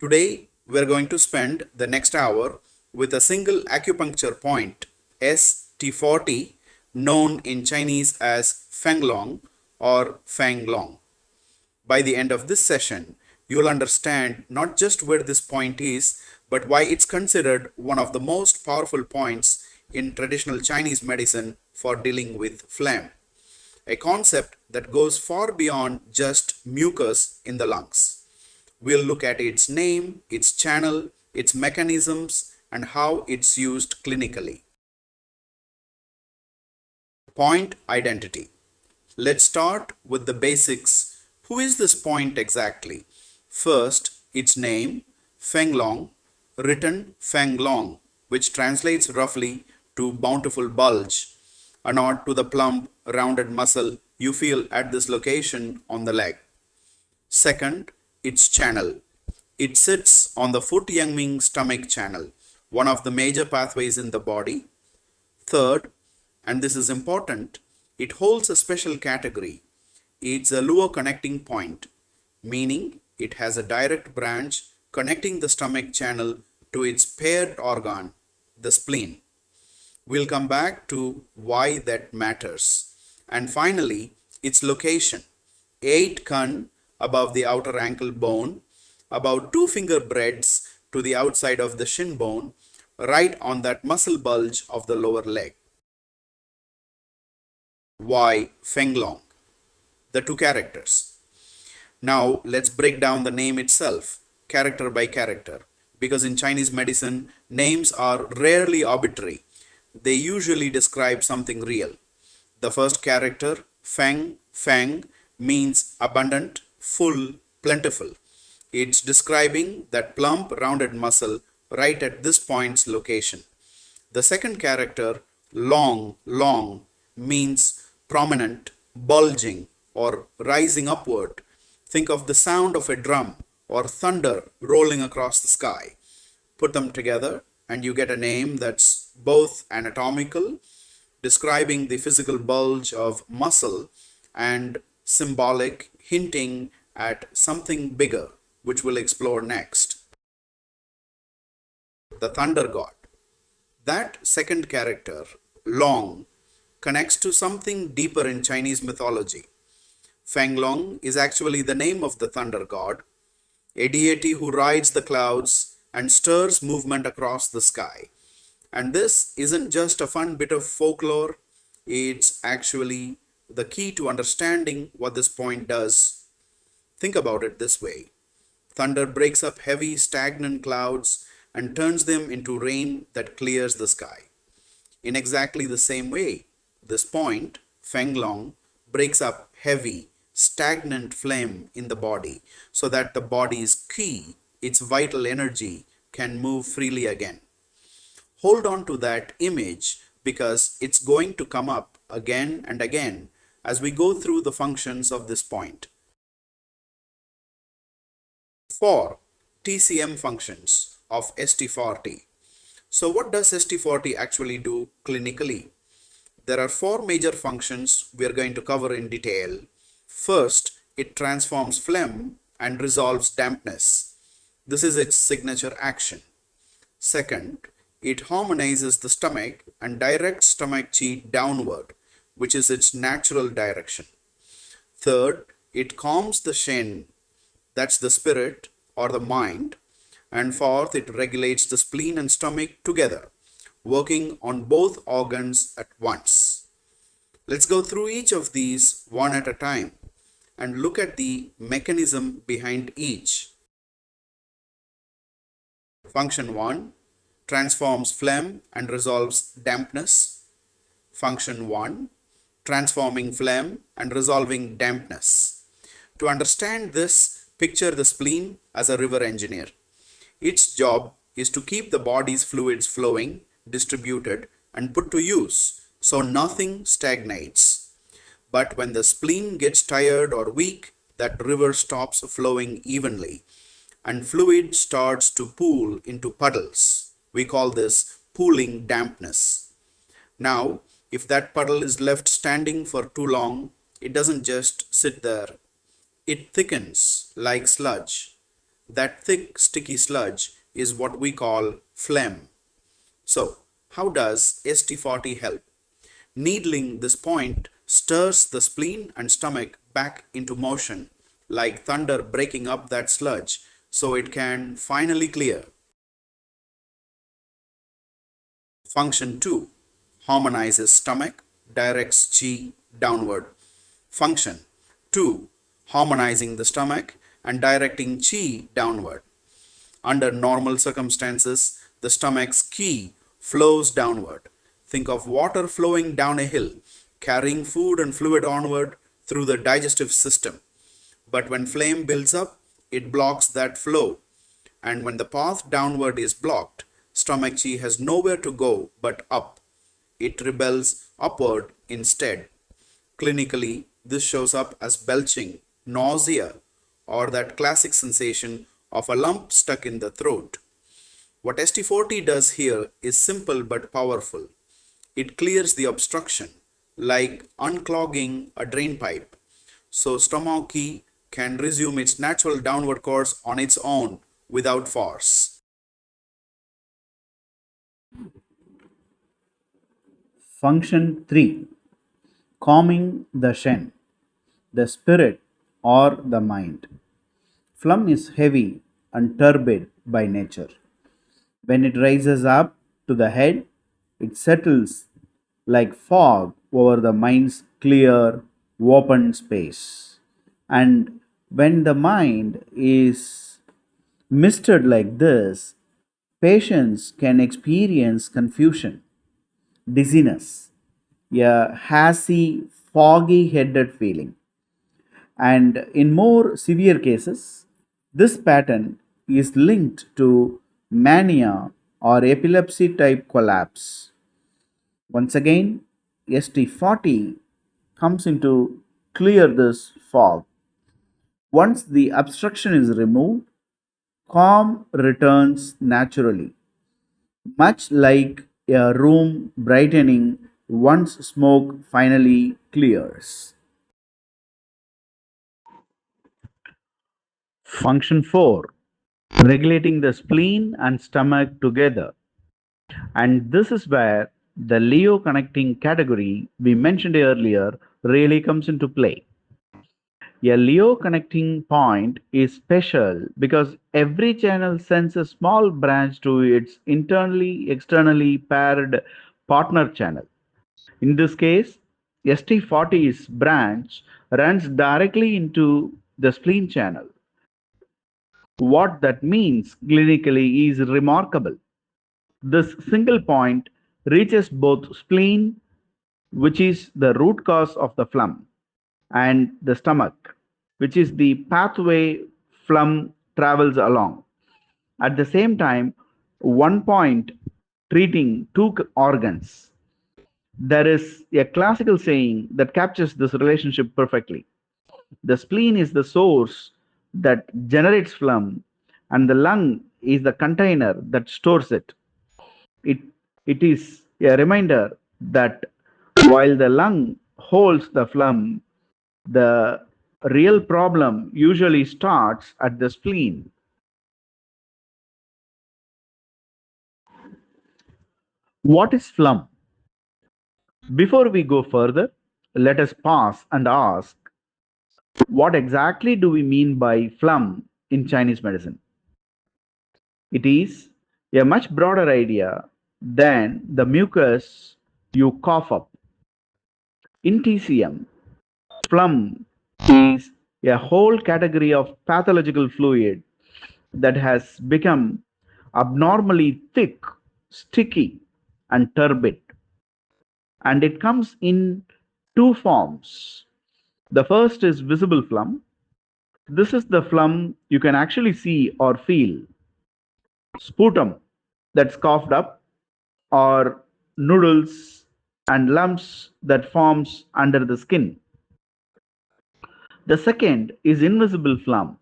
Today, we're going to spend the next hour with a single acupuncture point, ST40, known in Chinese as Fenglong or Fanglong. By the end of this session, you'll understand not just where this point is, but why it's considered one of the most powerful points in traditional Chinese medicine for dealing with phlegm, a concept that goes far beyond just mucus in the lungs. We'll look at its name, its channel, its mechanisms, and how it's used clinically. Point identity. Let's start with the basics. Who is this point exactly? First, its name, Fenglong, written Fanglong, which translates roughly to bountiful bulge, a nod to the plump, rounded muscle you feel at this location on the leg. Second, its channel. It sits on the foot Yangming stomach channel, one of the major pathways in the body. Third, and this is important, it holds a special category. It's a luo connecting point, meaning it has a direct branch connecting the stomach channel to its paired organ, the spleen. We'll come back to why that matters. And finally, its location. 8 kan above the outer ankle bone, about 2 finger breadths to the outside of the shin bone, right on that muscle bulge of the lower leg. Why Fenglong? The 2 characters. Now let's break down the name itself, character by character, because in Chinese medicine, names are rarely arbitrary. They usually describe something real. The first character, Fang, means abundant, full, plentiful. It's describing that plump, rounded muscle right at this point's location. The second character, Long, means prominent, bulging, or rising upward. Think of the sound of a drum or thunder rolling across the sky. Put them together and you get a name that's both anatomical, describing the physical bulge of muscle, and symbolic, hinting at something bigger, which we'll explore next. The thunder god. That second character, Long, connects to something deeper in Chinese mythology. Fanglong is actually the name of the thunder god, a deity who rides the clouds and stirs movement across the sky. And this isn't just a fun bit of folklore, it's actually the key to understanding what this point does. Think about it this way. Thunder breaks up heavy, stagnant clouds and turns them into rain that clears the sky. In exactly the same way, this point, Fenglong, breaks up heavy, stagnant phlegm in the body so that the body's qi, its vital energy, can move freely again. Hold on to that image because it's going to come up again and again as we go through the functions of this point. 4. TCM functions of ST40. So what does ST40 actually do clinically? There are 4 major functions we are going to cover in detail. First, it transforms phlegm and resolves dampness. This is its signature action. Second, it harmonizes the stomach and directs stomach qi downward, which is its natural direction. Third, it calms the shen, that's the spirit or the mind. And fourth, it regulates the spleen and stomach together, working on both organs at once. Let's go through each of these one at a time and look at the mechanism behind each. Function 1. Transforms phlegm and resolves dampness. Function 1. Transforming phlegm and resolving dampness. To understand this, picture the spleen as a river engineer. Its job is to keep the body's fluids flowing, distributed, and put to use, so nothing stagnates. But when the spleen gets tired or weak, that river stops flowing evenly, and fluid starts to pool into puddles. We call this pooling dampness. Now, if that puddle is left standing for too long, it doesn't just sit there. It thickens like sludge. That thick, sticky sludge is what we call phlegm. So, how does ST40 help? Needling this point stirs the spleen and stomach back into motion, like thunder breaking up that sludge so it can finally clear. Function 2 harmonizes stomach, directs chi downward. Function 2 harmonizing the stomach and directing chi downward. Under normal circumstances, the stomach's ki flows downward. Think of water flowing down a hill, carrying food and fluid onward through the digestive system. But when flame builds up, it blocks that flow. And when the path downward is blocked, stomach chi has nowhere to go but up. It rebels upward instead. Clinically, this shows up as belching, nausea, or that classic sensation of a lump stuck in the throat. What ST40 does here is simple but powerful. It clears the obstruction, like unclogging a drain pipe, so stomach chi can resume its natural downward course on its own without force. Function 3 calming the Shen, the spirit or the mind. Phlegm is heavy and turbid by nature. When it rises up to the head, it settles like fog over the mind's clear, open space. And when the mind is misted like this, patients can experience confusion, dizziness, a hazy, foggy headed feeling. And in more severe cases, this pattern is linked to mania or epilepsy type collapse. Once again, ST40 comes into clear this fog. Once the obstruction is removed, calm returns naturally, much like a room brightening once smoke finally clears. Function 4 regulating the spleen and stomach together. And this is where the Leo connecting category we mentioned earlier really comes into play. A Leo connecting point is special because every channel sends a small branch to its internally externally paired partner channel. In this case, ST40's branch runs directly into the spleen channel. What that means clinically is remarkable. This single point reaches both spleen, which is the root cause of the phlegm, and the stomach, which is the pathway phlegm travels along. At the same time, one point treating two organs. There is a classical saying that captures this relationship perfectly. The spleen is the source that generates phlegm, and the lung is the container that stores it. It, it is a reminder that while the lung holds the phlegm, the real problem usually starts at the spleen. What is phlegm? Before we go further, let us pause and ask what exactly do we mean by phlegm in Chinese medicine? It is a much broader idea than the mucus you cough up. In TCM, phlegm is a whole category of pathological fluid that has become abnormally thick, sticky, and turbid. And it comes in two forms. The first is visible phlegm. This is the phlegm you can actually see or feel. Sputum that's coughed up, or noodles and lumps that forms under the skin. The second is invisible phlegm.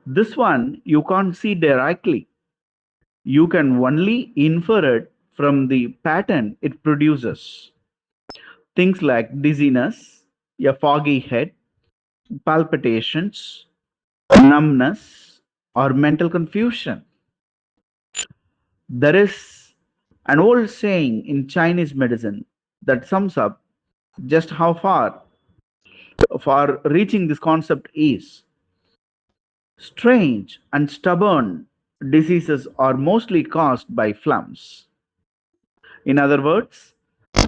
This one you can't see directly. You can only infer it from the pattern it produces. Things like dizziness, a foggy head, palpitations, numbness, or mental confusion. There is an old saying in Chinese medicine that sums up just how far reaching this concept is. Strange and stubborn diseases are mostly caused by flums. In other words,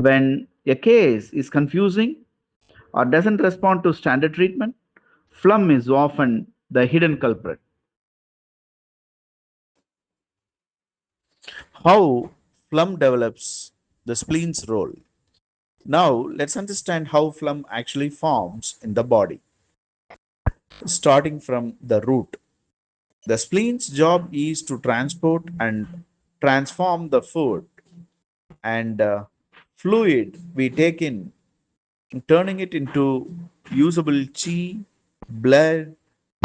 when a case is confusing or doesn't respond to standard treatment, phlegm is often the hidden culprit. How phlegm develops, the spleen's role. Now, let's understand how phlegm actually forms in the body, starting from the root. The spleen's job is to transport and transform the food and fluid we take in, turning it into usable chi, blood,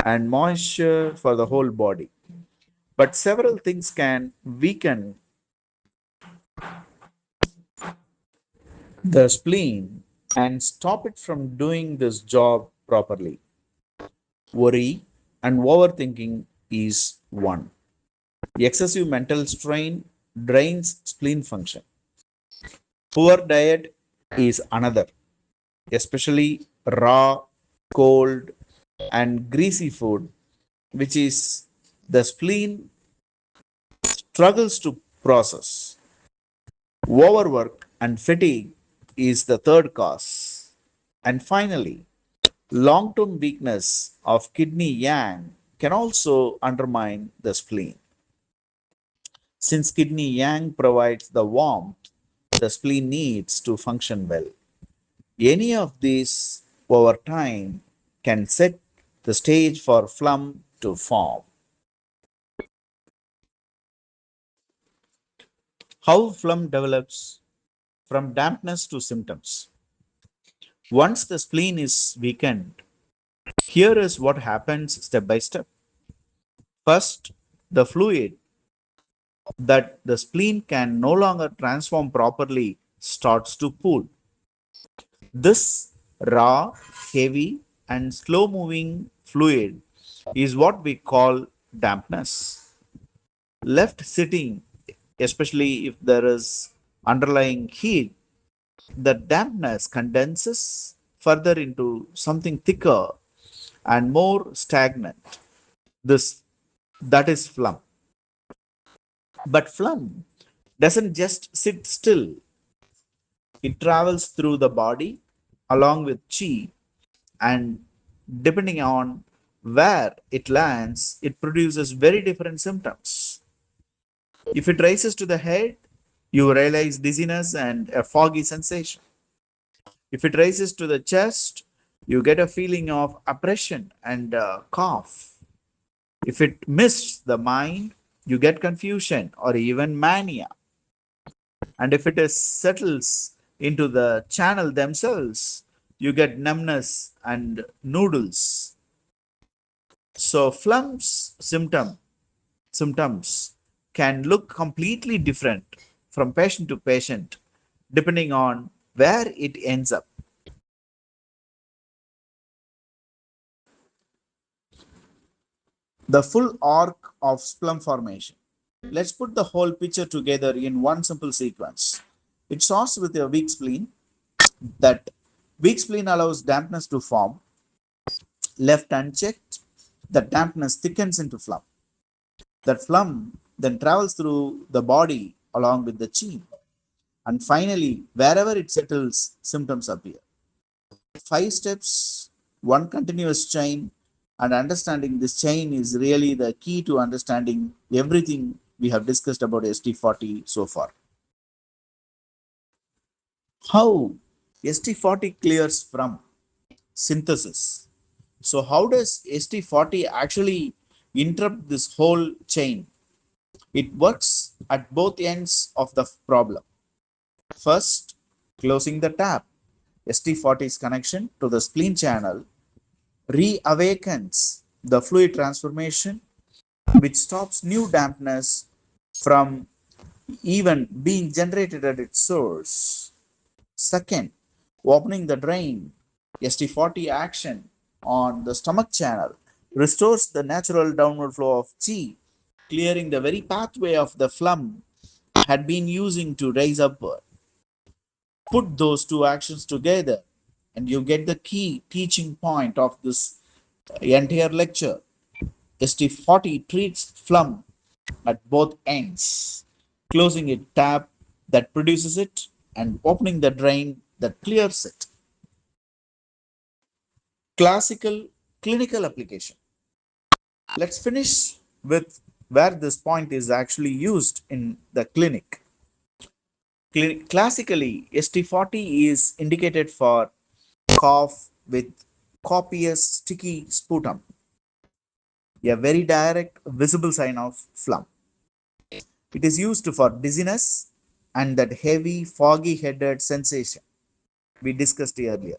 and moisture for the whole body. But several things can weaken the spleen and stop it from doing this job properly. Worry and overthinking is one. Excessive mental strain drains spleen function. Poor diet is another, especially raw, cold, and greasy food, which is the spleen struggles to process. Overwork and fatigue is the third cause. And finally, long term weakness of kidney yang can also undermine the spleen. Since kidney yang provides the warmth the spleen needs to function well, any of these over time can set the stage for phlegm to form. How phlegm develops from dampness to symptoms. Once the spleen is weakened, here is what happens step by step. First, the fluid that the spleen can no longer transform properly starts to pool. This raw, heavy, and slow moving fluid is what we call dampness. Left sitting, especially if there is underlying heat, the dampness condenses further into something thicker and more stagnant. This that is phlegm. But phlegm doesn't just sit still. It travels through the body along with chi, and depending on where it lands, it produces very different symptoms. If it rises to the head, you realize dizziness and a foggy sensation. If it rises to the chest, you get a feeling of oppression and cough. If it mists the mind, you get confusion or even mania. And if it is settles into the channel themselves, you get numbness and noodles. So phlegm's symptoms can look completely different from patient to patient depending on where it ends up. The full arc of phlegm formation. Let's put the whole picture together in one simple sequence. It starts with a weak spleen. That weak spleen allows dampness to form. Left unchecked, the dampness thickens into phlegm. That phlegm then travels through the body along with the chi. And finally, wherever it settles, symptoms appear. Five steps, one continuous chain, and understanding this chain is really the key to understanding everything we have discussed about ST40 so far. How ST40 clears from synthesis. So, how does ST40 actually interrupt this whole chain? It works at both ends of the problem. First, closing the tap. ST40's connection to the spleen channel reawakens the fluid transformation, which stops new dampness from even being generated at its source. Second, opening the drain. ST40 action on the stomach channel restores the natural downward flow of qi, clearing the very pathway of the phlegm had been using to rise upward. Put those two actions together, and you get the key teaching point of this entire lecture. ST40 treats phlegm at both ends, closing a tap that produces it and opening the drain that clears it. Classical clinical application. Let's finish with where this point is actually used in the clinic. Classically, ST40 is indicated for cough with copious sticky sputum, a very direct visible sign of phlegm. It is used for dizziness and that heavy foggy headed sensation we discussed earlier.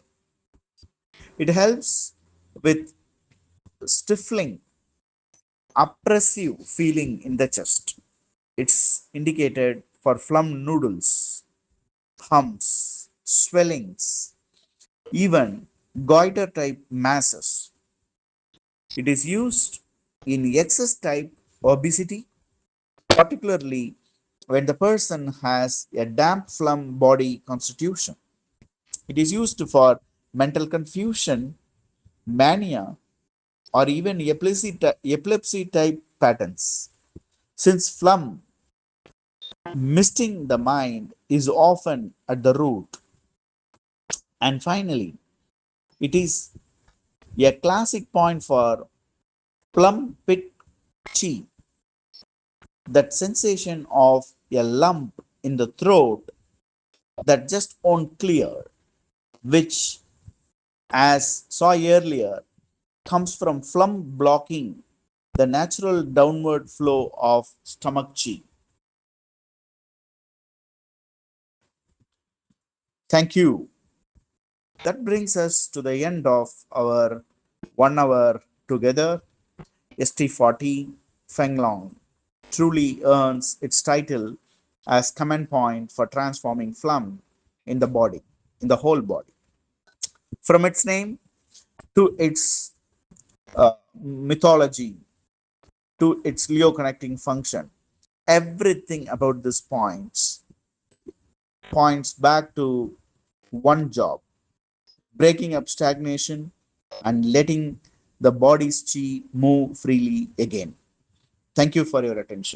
It helps with stifling, oppressive feeling in the chest. It's indicated for phlegm noodles, humps, swellings, even goiter type masses. It is used in excess type obesity, particularly when the person has a damp phlegm body constitution. It is used for mental confusion, mania, or even epilepsy type patterns. Since phlegm, misting the mind, is often at the root. And finally, it is a classic point for plum pit chi, that sensation of a lump in the throat that just won't clear, which, as saw earlier, comes from phlegm blocking the natural downward flow of stomach chi. Thank you. That brings us to the end of our 1 hour together. ST40 Fenglong truly earns its title as command point for transforming phlegm in the body, in the whole body. From its name to its mythology to its Leo connecting function, everything about this points back to one job: breaking up stagnation and letting the body's chi move freely again. Thank you for your attention.